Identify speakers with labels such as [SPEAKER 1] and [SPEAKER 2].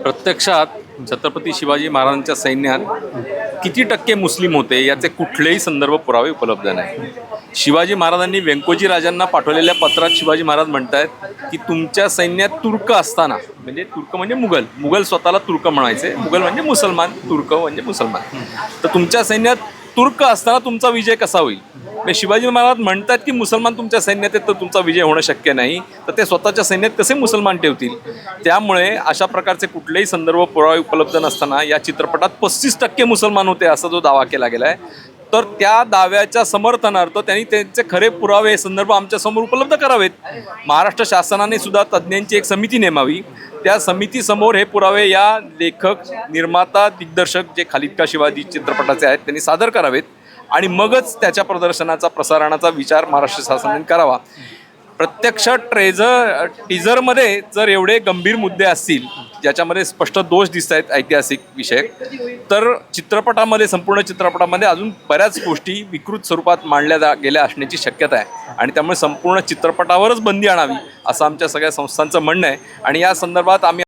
[SPEAKER 1] प्रत्यक्षात छत्रपती शिवाजी महाराजांच्या सैन्यात किती टक्के मुस्लिम होते याचे कुठलेही संदर्भ पुरावे उपलब्ध नाही. शिवाजी महाराजांनी व्यंकोजी राजांना पाठवलेल्या पत्रात शिवाजी महाराज म्हणतात की तुमच्या सैन्यात तुर्क असताना, म्हणजे तुर्क म्हणजे मुघल स्वतःला तुर्क म्हणायचे, मुघल म्हणजे मुसलमान, तुर्क म्हणजे मुसलमान, तर तुमच्या सैन्यात तुर्क असताना तुमचा विजय कसा होईल. म्हणजे शिवाजी महाराज म्हणतात की मुसलमान तुमच्या सैन्यात आहेत तर तुमचा विजय होणं शक्य नाही, तर ते स्वतःच्या सैन्यात कसे मुसलमान ठेवतील. त्यामुळे अशा प्रकारचे कुठलेही संदर्भ पुरावे उपलब्ध नसताना या चित्रपटात 35% मुसलमान होते असा जो दावा केला गेला आहे, तर त्या दाव्याच्या समर्थनार्थ त्यांनी त्यांचे खरे पुरावे संदर्भ आमच्यासमोर उपलब्ध करावेत. महाराष्ट्र शासनाने सुद्धा तज्ज्ञांची एक समिती नेमावी, त्या समितीसमोर हे पुरावे या लेखक, निर्माता, दिग्दर्शक जे खालिद का शिवाजी चित्रपटाचे आहेत त्यांनी सादर करावेत आणि मगच त्याच्या प्रदर्शनाचा, प्रसारणाचा विचार महाराष्ट्र शासनाने करावा. प्रत्यक्ष टीझरमध्ये जर एवढे गंभीर मुद्दे असतील ज्याच्यामध्ये स्पष्ट दोष दिसत आहेत ऐतिहासिक विषयक, तर चित्रपटामध्ये, संपूर्ण चित्रपटामध्ये अजून बऱ्याच गोष्टी विकृत स्वरूपात मांडल्या गेल्या असण्याची शक्यता आहे आणि त्यामुळे संपूर्ण चित्रपटावरच बंदी आणावी असं आमच्या सगळ्या संस्थांचं म्हणणं आहे. आणि या संदर्भात आम्ही